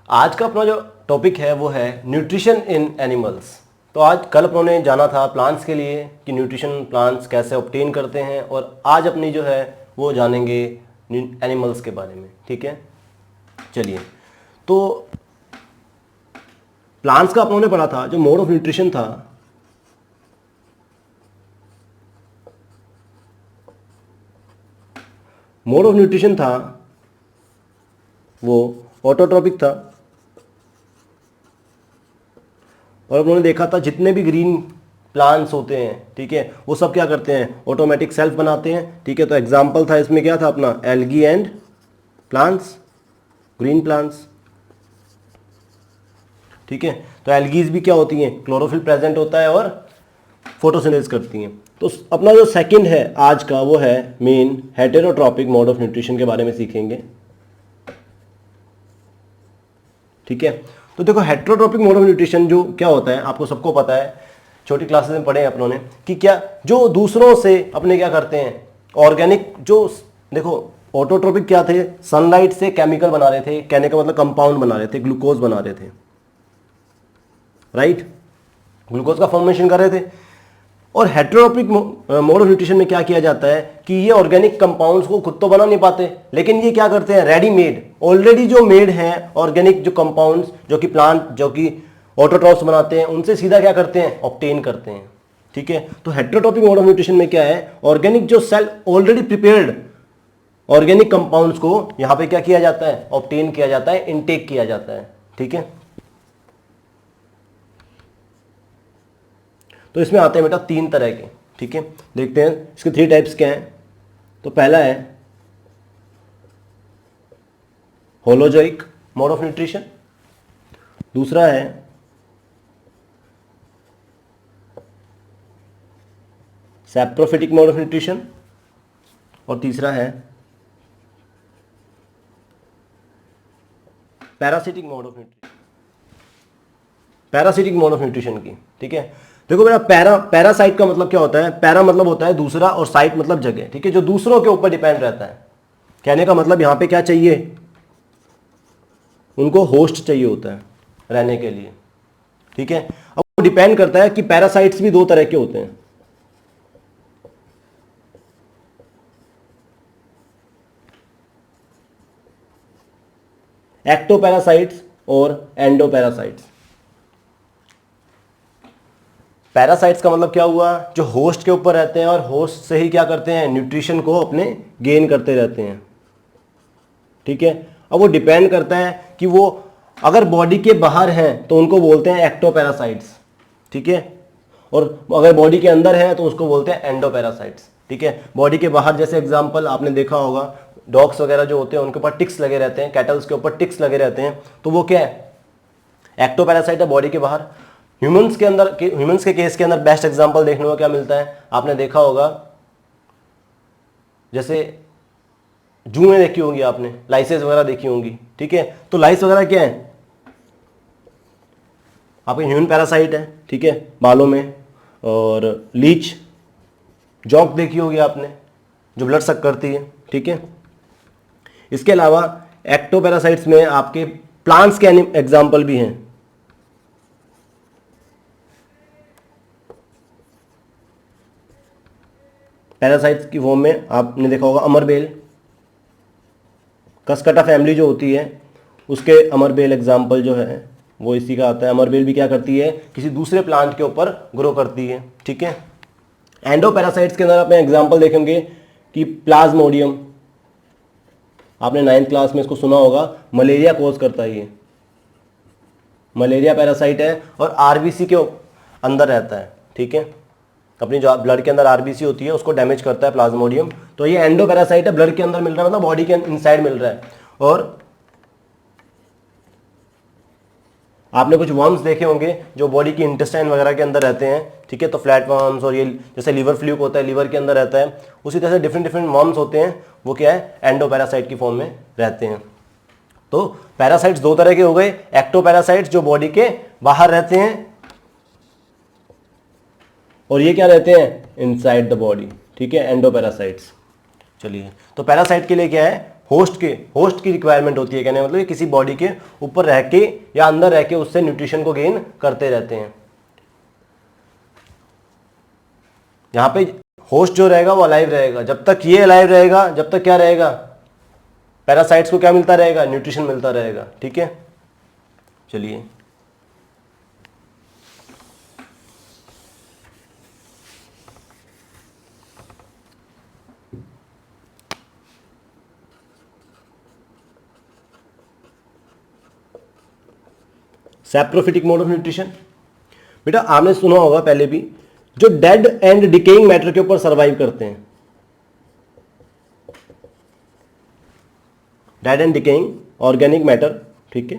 आज का अपना जो टॉपिक है वो है न्यूट्रिशन इन एनिमल्स। तो आज कल अपनों ने जाना था प्लांट्स के लिए कि न्यूट्रिशन प्लांट्स कैसे ऑब्टेन करते हैं, और आज अपनी जो है वो जानेंगे एनिमल्स के बारे में। ठीक है, चलिए। तो प्लांट्स का अपनों ने पढ़ा था, जो मोड ऑफ न्यूट्रिशन था वो ऑटोट्रॉपिक था। और उन्होंने देखा था जितने भी ग्रीन प्लांट्स होते हैं, ठीक है, वो सब क्या करते हैं, ऑटोमेटिक सेल्फ बनाते हैं। ठीक है, तो एग्जांपल था इसमें क्या था अपना, algae and plants, green plants. ठीक है, तो एल्गीज भी क्या होती हैं, क्लोरोफिल प्रेजेंट होता है और फोटोसिंथेसिस करती हैं। तो अपना जो सेकंड है आज का वो है main heterotrophic mode of nutrition के बारे में सीखेंगे। ठीक है, तो देखो हेटेरोट्रॉपिक मोड ऑफ न्यूट्रिशन जो क्या होता है आपको सबको पता है, छोटी क्लासेस में पढ़े हैं अपनों ने कि क्या जो दूसरों से अपने क्या करते हैं, ऑर्गेनिक जो, देखो ऑटोट्रॉपिक क्या थे, सनलाइट से केमिकल बना रहे थे, कहने का मतलब कंपाउंड बना रहे थे, ग्लूकोज बना रहे थे, राइट, ग्लूकोज का फॉर्मेशन कर रहे थे। और हेटेरोट्रॉपिक मोड ऑफ न्यूट्रिशन में क्या किया जाता है कि ये ऑर्गेनिक कंपाउंड्स को खुद तो बना नहीं पाते, लेकिन ये क्या करते हैं, रेडीमेड, ऑलरेडी जो मेड हैं ऑर्गेनिक जो कंपाउंड्स, जो कि प्लांट, जो कि ऑटोट्रॉफ्स बनाते हैं, उनसे सीधा क्या करते हैं, ऑब्टेन करते हैं। ठीक है, तो हेटेरोट्रॉपिक मोड ऑफ न्यूट्रिशन में क्या है, ऑर्गेनिक जो cell already prepared organic compounds को यहां पे क्या किया जाता है, ऑब्टेन किया जाता है, इनटेक किया जाता है। ठीक है, तो इसमें आते हैं बेटा तीन तरह के। ठीक है, देखते हैं इसके 3 टाइप्स क्या हैं। तो पहला है होलोजोइक मोड ऑफ न्यूट्रिशन, दूसरा है सैप्रोफिटिक मोड ऑफ न्यूट्रिशन, और तीसरा है parasitic mode of nutrition, parasitic mode of nutrition की। ठीक है, देखो बेटा पैरासाइट का मतलब क्या होता है, पैरा मतलब होता है दूसरा और साइट मतलब जगह। ठीक है, जो दूसरों के ऊपर डिपेंड रहता है, कहने का मतलब यहां पे क्या चाहिए, उनको होस्ट चाहिए होता है रहने के लिए। ठीक है, अब वो डिपेंड करता है कि पैरासाइट्स भी 2 तरह के होते हैं, एक्टोपैरासाइट्स और एंडोपैरासाइट्स। पैरासाइट्स का मतलब क्या हुआ, जो होस्ट के ऊपर रहते हैं और होस्ट से ही क्या करते हैं, न्यूट्रिशन को अपने गेन करते रहते हैं। ठीक है, अब वो डिपेंड करता है कि वो अगर बॉडी के बाहर हैं तो उनको बोलते हैं एक्टोपैरासाइट्स। ठीक है, और अगर बॉडी के अंदर है तो उसको बोलते हैं एंडोपैरासाइट्स। ठीक है, बॉडी के बाहर जैसे एग्जांपल आपने देखा होगा, डॉग्स वगैरह जो होते हैं उनके ऊपर टिक्स लगे रहते हैं, कैटल्स के ऊपर टिक्स लगे रहते हैं, तो वो क्या है, एक्टोपैरासाइट है बॉडी के बाहर। ह्यूमंस के अंदर, ह्यूमंस के केस के अंदर बेस्ट एग्जांपल देखने को क्या मिलता है, आपने देखा होगा जैसे जू में देखी होंगी आपने, लाइसेस वगैरह देखी होंगी। ठीक है, तो लाइस वगैरह क्या है, आपके ह्यूमन पैरासाइट है। ठीक है, बालों में। और लीच, जॉक देखी होगी आपने, जो ब्लड सक करती है। ठीक है, इसके अलावा एक्टोपैरासाइट्स में आपके प्लांट्स के एग्जाम्पल भी हैं। पैरासाइट्स की फॉर्म में आपने देखा होगा अमरबेल, कसकटा फैमिली जो होती है उसके अमरबेल एग्जाम्पल जो है वो इसी का आता है। अमरबेल भी क्या करती है, किसी दूसरे प्लांट के ऊपर ग्रो करती है। ठीक है, एंडोपैरासाइट्स के अंदर आप एग्जाम्पल देखेंगे कि प्लाज्मोडियम, आपने 9th क्लास में इसको सुना होगा, मलेरिया कोज करता है, ये मलेरिया पैरासाइट है और आरबीसी के अंदर रहता है। ठीक है, अपनी जो ब्लड के अंदर आरबीसी होती है उसको डैमेज करता है प्लाज्मोडियम। तो ये एंडोपैरासाइट है, ब्लड के अंदर मिल रहा है, मतलब बॉडी के इनसाइड मिल रहा है। और आपने कुछ वर्म्स देखे होंगे जो बॉडी की इंटेस्टाइन वगैरह के अंदर रहते हैं। ठीक है, तो फ्लैट वर्म्स, और ये जैसे लीवर फ्लूक होता है, लीवर के अंदर रहता है, उसी तरह से डिफरेंट डिफरेंट वर्म्स होते हैं, वो क्या है, एंडोपैरासाइट की फॉर्म में रहते हैं। तो पैरासाइट्स 2 तरह के हो गए, एक्टोपैरासाइट्स जो बॉडी के बाहर रहते हैं, और ये क्या रहते हैं, इनसाइड द बॉडी। ठीक है, एंडोपैरासाइट्स। चलिए, तो पैरासाइट के लिए क्या है, होस्ट की रिक्वायरमेंट होती है, कहने मतलब ये किसी बॉडी के ऊपर रह के या अंदर रह के उससे न्यूट्रिशन को गेन करते रहते हैं। यहां पे होस्ट जो रहेगा वो अलाइव रहेगा, जब तक ये अलाइव रहेगा, जब तक क्या रहेगा, पैरासाइट्स को क्या मिलता रहेगा, न्यूट्रिशन मिलता रहेगा। ठीक है, चलिए सैप्रोफिटिक मोड ऑफ न्यूट्रिशन। बेटा आपने सुना होगा पहले भी, जो डेड एंड डिकेइंग मैटर के ऊपर सर्वाइव करते हैं, dead and decaying organic matter, ठीक है,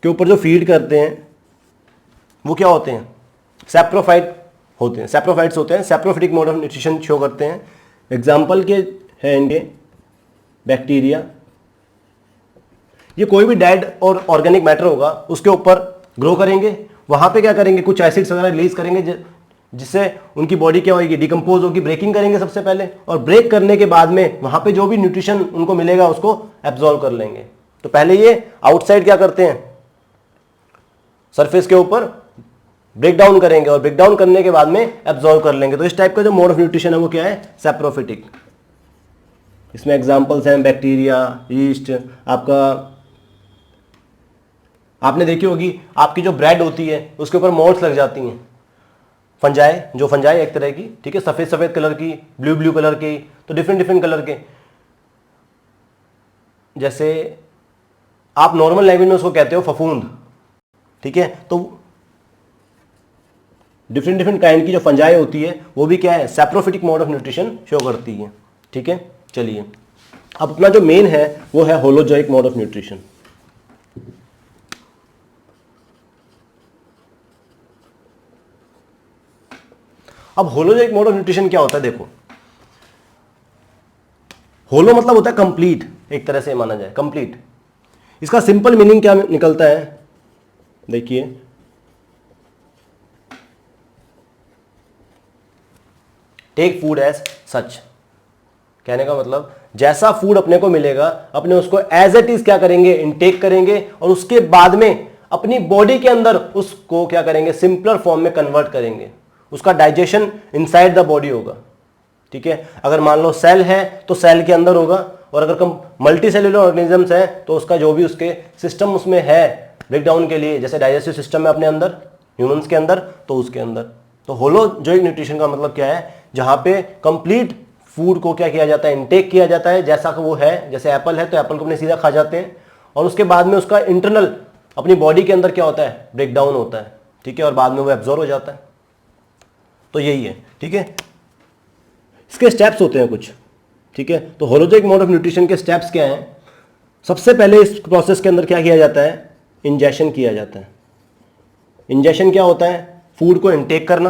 के ऊपर जो फीड करते हैं वो क्या होते हैं, सैप्रोफाइट होते हैं, सैप्रोफाइट्स होते हैं, saprophytic mode of nutrition show करते हैं। एग्जाम्पल के हैं इनके बैक्टीरिया, ये कोई भी डेड और ऑर्गेनिक मैटर होगा उसके ऊपर ग्रो करेंगे, वहां पे क्या करेंगे, कुछ एसिड्स वगैरह रिलीज करेंगे जिससे उनकी बॉडी क्या होगी, डिकम्पोज होगी, ब्रेकिंग करेंगे सबसे पहले, और ब्रेक करने के बाद में वहां पे जो भी न्यूट्रिशन उनको मिलेगा उसको एब्जॉर्व कर लेंगे। तो पहले ये आउटसाइड क्या करते हैं, सरफेस के ऊपर ब्रेक डाउन करेंगे और ब्रेक डाउन करने के बाद में एब्जॉर्व कर लेंगे। तो इस टाइप का जो मोड ऑफ न्यूट्रिशन है वो क्या है, सैप्रोफिटिक। इसमें एग्जाम्पल्स हैं बैक्टीरिया, यीस्ट, आपका आपने देखी होगी आपकी जो ब्रेड होती है उसके ऊपर मोल्ड्स लग जाती हैं, फंजाई, जो फंजाई एक तरह की, ठीक है, सफेद सफेद कलर की, ब्लू ब्लू कलर की, तो डिफरेंट डिफरेंट कलर के, जैसे आप नॉर्मल लैंग्वेज में उसको कहते हो फफूंद, ठीक है, तो डिफरेंट डिफरेंट काइंड की जो फंजाई होती है वो भी क्या है, saprophytic mode of nutrition show करती है। ठीक है, चलिए अब अपना जो मेन है वो है होलोजोइक मोड ऑफ न्यूट्रिशन। अब होलोजोइक मोड ऑफ न्यूट्रिशन क्या होता है, देखो, होलो मतलब होता है कंप्लीट, एक तरह से माना जाए कंप्लीट। इसका सिंपल मीनिंग क्या निकलता है, देखिए, टेक फूड एज सच, कहने का मतलब जैसा फूड अपने को मिलेगा अपने उसको एज इट इज क्या करेंगे, इनटेक करेंगे, और उसके बाद में अपनी बॉडी के अंदर उसको क्या करेंगे, सिंपलर फॉर्म में कन्वर्ट करेंगे। उसका डाइजेशन इनसाइड द बॉडी होगा। ठीक है, अगर मान लो सेल है तो सेल के अंदर होगा, और अगर कम मल्टी सेल्यूलर ऑर्गेनिजम्स है तो उसका जो भी उसके सिस्टम उसमें है ब्रेक डाउन के लिए, जैसे डाइजेस्टिव सिस्टम है अपने अंदर ह्यूमंस के अंदर, तो उसके अंदर। तो होलोजोइक न्यूट्रिशन का मतलब क्या है, जहां पे कंप्लीट फूड को क्या किया जाता है, इनटेक किया जाता है जैसा कि वो है। जैसे एप्पल है तो एप्पल को अपने सीधा खा जाते हैं, और उसके बाद में उसका इंटरनल अपनी बॉडी के अंदर क्या होता है, ब्रेक डाउन होता है। ठीक है, और बाद में वो एब्जॉर्ब हो जाता है। तो यही है। ठीक है, इसके स्टेप्स होते हैं कुछ। ठीक है, तो होलोजोइक मोड ऑफ न्यूट्रिशन के स्टेप्स क्या हैं। सबसे पहले इस प्रोसेस के अंदर क्या किया जाता है, इंजेक्शन किया जाता है। इंजेक्शन क्या होता है, फूड को इनटेक करना।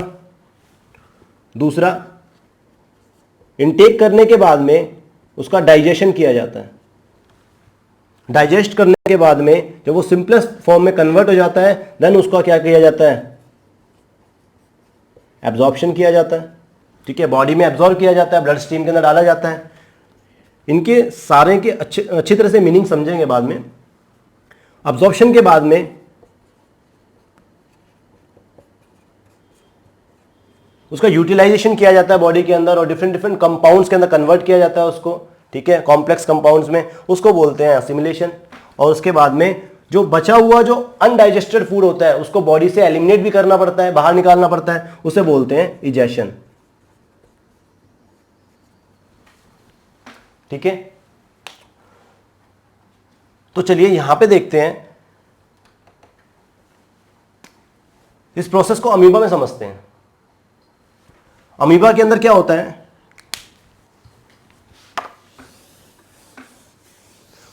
दूसरा, इनटेक करने के बाद में उसका डाइजेशन किया जाता है। डाइजेस्ट करने के बाद में जब वो सिंपलेस्ट फॉर्म में कन्वर्ट हो जाता है, देन उसका क्या किया जाता है, एब्जॉर्प्शन किया जाता है। ठीक है, बॉडी में एब्जॉर्ब किया जाता है, ब्लड स्ट्रीम के अंदर डाला जाता है। इनके सारे के अच्छी तरह से मीनिंग समझेंगे बाद में। एब्जॉर्प्शन के बाद में उसका यूटिलाइजेशन किया जाता है बॉडी के अंदर, और डिफरेंट डिफरेंट कंपाउंड्स के अंदर कन्वर्ट किया जाता है उसको। ठीक है, कॉम्प्लेक्स कंपाउंड्स में, उसको बोलते हैं असिमिलेशन। और उसके बाद में जो बचा हुआ जो अनडाइजेस्टेड फूड होता है उसको बॉडी से एलिमिनेट भी करना पड़ता है, बाहर निकालना पड़ता है, उसे बोलते हैं इजेशन। ठीक है, तो चलिए यहां पे देखते हैं, इस प्रोसेस को अमीबा में समझते हैं। अमीबा के अंदर क्या होता है,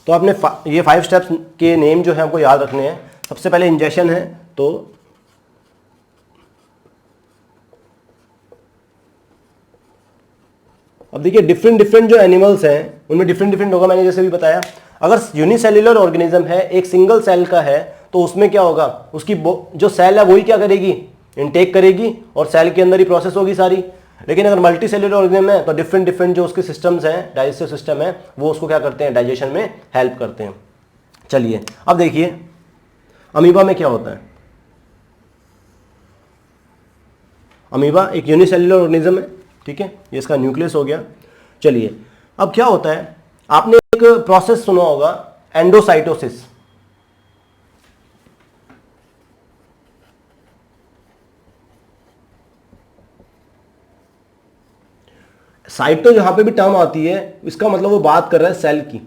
तो आपने ये 5 स्टेप्स के नेम जो है हमको याद रखने हैं। सबसे पहले इंजेक्शन है, तो अब देखिए डिफरेंट डिफरेंट जो एनिमल्स हैं उनमें डिफरेंट डिफरेंट होगा, मैंने जैसे भी बताया। अगर यूनिसेल्युलर ऑर्गेनिज्म है, एक सिंगल सेल का है, तो उसमें क्या होगा, उसकी जो सेल है वही क्या करेगी, इनटेक करेगी, और सेल के अंदर ही प्रोसेस होगी सारी। लेकिन अगर मल्टी सेल्युलर ऑर्गेनिज्म है तो डिफरेंट डिफरेंट जो उसके सिस्टम्स हैं, डाइजेस्टिव सिस्टम है, वो उसको क्या करते हैं, डाइजेशन में हेल्प करते हैं। चलिए अब देखिए अमीबा में क्या होता है। अमीबा एक यूनिसेल्युलर ऑर्गेनिज्म है, ठीक है, ये इसका न्यूक्लियस हो गया। चलिए अब क्या होता है, आपने एक प्रोसेस सुना होगा एंडोसाइटोसिस। साइटो जहां पे भी टर्म आती है इसका मतलब वो बात कर रहा है सेल की,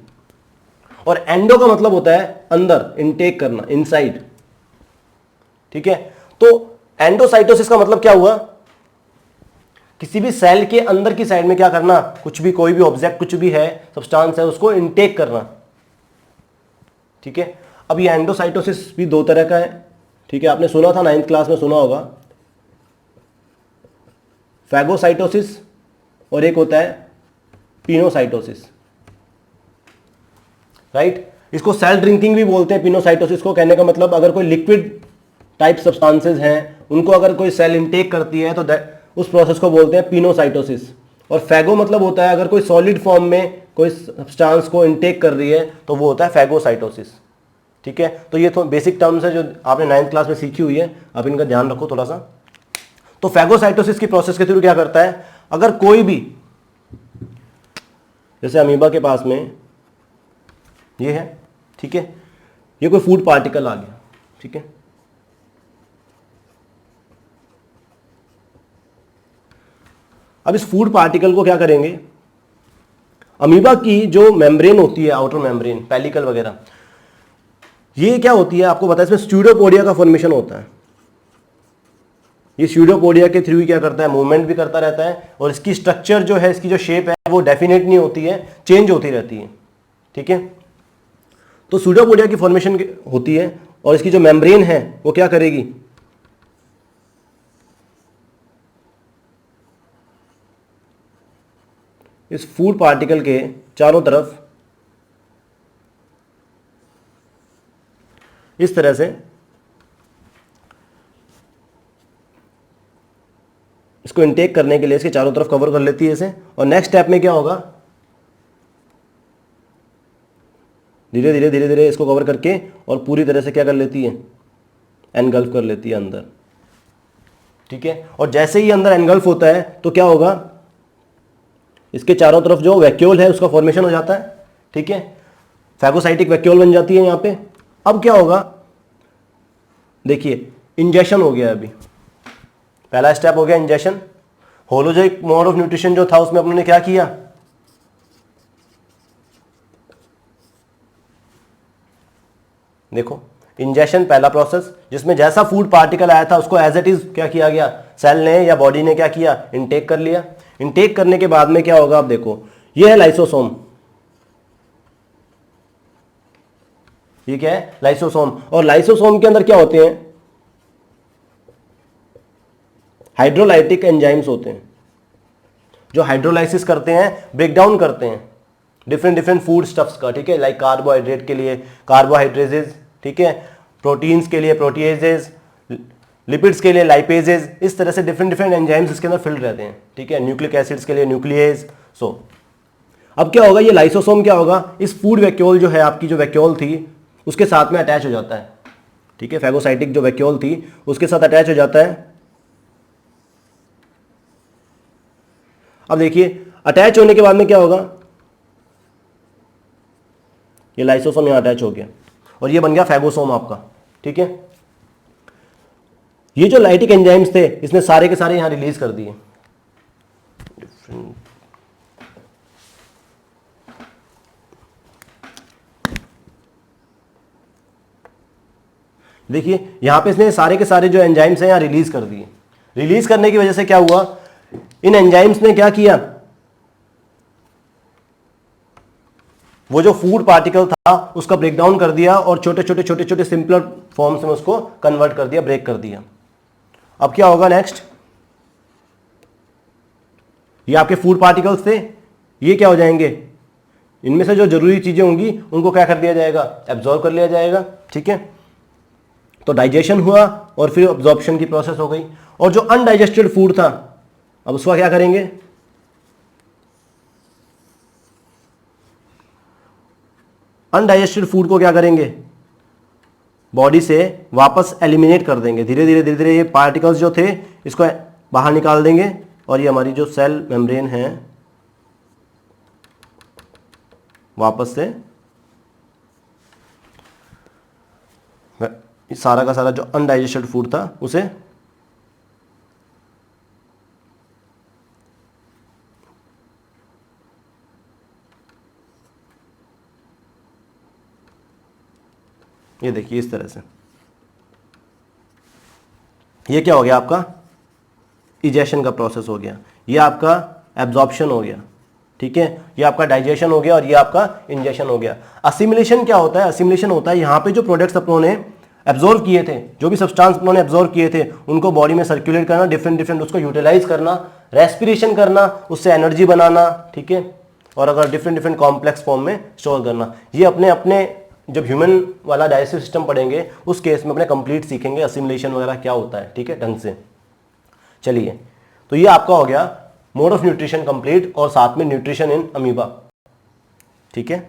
और एंडो का मतलब होता है अंदर, इनटेक करना, इनसाइड, ठीक है। तो एंडोसाइटोसिस का मतलब क्या हुआ, किसी भी सेल के अंदर की साइड में क्या करना, कुछ भी, कोई भी ऑब्जेक्ट, कुछ भी है, सब्सटेंस है, उसको इनटेक करना, ठीक है। अब ये एंडोसाइटोसिस भी दो तरह का है, ठीक है, आपने सुना था 9th क्लास में सुना होगा, फैगोसाइटोसिस और एक होता है पिनोसाइटोसिस, राइट। इसको सेल ड्रिंकिंग भी बोलते हैं पिनोसाइटोसिस को। कहने का मतलब अगर कोई लिक्विड टाइप सब्सटेंसेस हैं उनको अगर कोई सेल इनटेक करती है तो उस प्रोसेस को बोलते हैं पिनोसाइटोसिस। और फैगो मतलब होता है अगर कोई सॉलिड फॉर्म में कोई सब्सटेंस को इनटेक कर रही है तो वो होता है फैगोसाइटोसिस, ठीक है। तो ये तो बेसिक टर्म्स है जो आपने 9th क्लास में सीखी हुई है, अब इनका ध्यान रखो थोड़ा सा। तो फैगोसाइटोसिस की प्रोसेस के थ्रू क्या करता है, अगर कोई भी, जैसे अमीबा के पास में ये है, ठीक है, ये कोई फूड पार्टिकल आ गया, ठीक है, अब इस फूड पार्टिकल को क्या करेंगे, अमीबा की जो मेम्ब्रेन होती है, आउटर मेम्ब्रेन, पेलिकल वगैरह, ये क्या होती है आपको पता है, इसमें स्यूडोपोडिया का फॉर्मेशन होता है। ये स्यूडोपोडिया के थ्रू क्या करता है, मूवमेंट भी करता रहता है, और इसकी स्ट्रक्चर जो है, इसकी जो शेप है वो डेफिनेट नहीं होती है, चेंज होती रहती है, ठीक है। तो स्यूडोपोडिया की फॉर्मेशन होती है, और इसकी जो मेम्ब्रेन है वो क्या करेगी, इस फूड पार्टिकल के चारों तरफ इस तरह से इसको इनटेक करने के लिए इसके चारों तरफ कवर कर लेती है इसे। और नेक्स्ट स्टेप में क्या होगा, धीरे धीरे धीरे धीरे इसको कवर करके और पूरी तरह से क्या कर लेती है, एनगल्फ कर लेती है अंदर, ठीक है। और जैसे ही अंदर एनगल्फ होता है तो क्या होगा, इसके चारों तरफ जो वैक्यूल है उसका फॉर्मेशन हो जाता है, ठीक है, फैगोसाइटिक वैक्यूल बन जाती है यहां पे। अब क्या होगा, देखिए इंजेक्शन हो गया, अभी पहला स्टेप हो गया injection. Holozoic mode of nutrition जो था उसमें अपने ने क्या किया, देखो इंजेक्शन पहला प्रोसेस, जिसमें जैसा फूड पार्टिकल आया था उसको एज इट इज क्या किया गया, सेल ने या बॉडी ने क्या किया, इनटेक कर लिया। इनटेक करने के बाद में क्या होगा, आप देखो ये है लाइसोसोम, ये क्या है, लाइसोसोम। और लाइसोसोम के अंदर क्या होते हैं, हाइड्रोलाइटिक एंजाइम्स होते हैं जो हाइड्रोलाइसिस करते हैं, ब्रेक डाउन करते हैं डिफरेंट डिफरेंट फूड स्टफ्स का, ठीक है, लाइक कार्बोहाइड्रेट के लिए कार्बोहाइड्रेजेस, ठीक है, प्रोटीन्स के लिए प्रोटीएजेस, लिपिड्स के लिए लाइपेजेस, इस तरह से डिफरेंट डिफरेंट एंजाइम्स इसके अंदर फिल्ड रहते हैं, ठीक है, न्यूक्लिक एसिड्स के लिए न्यूक्लियेज। सो अब क्या होगा, ये लाइसोसोम क्या होगा, इस फूड वैक्यूल जो है, आपकी जो वैक्यूल थी उसके साथ में अटैच हो जाता है, ठीक है, फैगोसाइटिक जो वैक्यूल थी उसके साथ अटैच हो जाता है। अब देखिए अटैच होने के बाद में क्या होगा, ये लाइसोसोम यहां अटैच हो गया और ये बन गया फैगोसोम आपका, ठीक है। ये जो लाइटिक एंजाइम्स थे इसने सारे के सारे यहां रिलीज कर दिए। देखिए यहां पे इसने सारे के सारे जो एंजाइम्स हैं यहां रिलीज कर दिए। रिलीज करने की वजह से क्या हुआ, इन एंजाइम्स ने क्या किया, वो जो फूड पार्टिकल था उसका ब्रेक डाउन कर दिया और छोटे छोटे छोटे छोटे सिंपलर फॉर्म्स में उसको कन्वर्ट कर दिया, ब्रेक कर दिया। अब क्या होगा नेक्स्ट, ये आपके फूड पार्टिकल्स थे, ये क्या हो जाएंगे, इनमें से जो जरूरी चीजें होंगी उनको क्या कर दिया जाएगा, एब्जॉर्ब कर लिया जाएगा, ठीक है। तो डाइजेशन हुआ और फिर एब्जॉर्प्शन की प्रोसेस हो गई। और जो अनडाइजेस्टेड फूड था, अब उसका क्या करेंगे, अनडाइजेस्टेड फूड को क्या करेंगे, बॉडी से वापस एलिमिनेट कर देंगे। धीरे धीरे ये पार्टिकल्स जो थे इसको बाहर निकाल देंगे और ये हमारी जो सेल मेम्ब्रेन है वापस से सारा का सारा जो अनडाइजेस्टेड फूड था उसे ये देखिए इस तरह से, ये क्या हो गया आपका, इजेशन का प्रोसेस हो गया, ये आपका एब्जॉर्प्शन हो गया, ठीक है, ये आपका डाइजेशन हो गया और ये आपका इंजेशन हो गया। असिमिलेशन क्या होता है, असिमिलेशन होता है यहाँ पे जो प्रोडक्ट्स अपनों ने एब्जॉर्व किए थे, जो भी सब्सटेंस अपनों ने एब्जॉर्व किए थे उनको बॉडी में सर्कुलेट करना, डिफरेंट उसको यूटिलाइज करना, रेस्पिरेशन करना, उससे एनर्जी बनाना, ठीक है, और अगर डिफरेंट कॉम्प्लेक्स फॉर्म में स्टोर करना। ये अपने जब ह्यूमन वाला डाइजेस्टिव सिस्टम पढ़ेंगे उस केस में अपने कंप्लीट सीखेंगे असिमिलेशन वगैरह क्या होता है, ठीक है, ढंग से। चलिए, तो ये आपका हो गया मोड ऑफ न्यूट्रिशन कंप्लीट और साथ में न्यूट्रिशन इन अमीबा, ठीक है।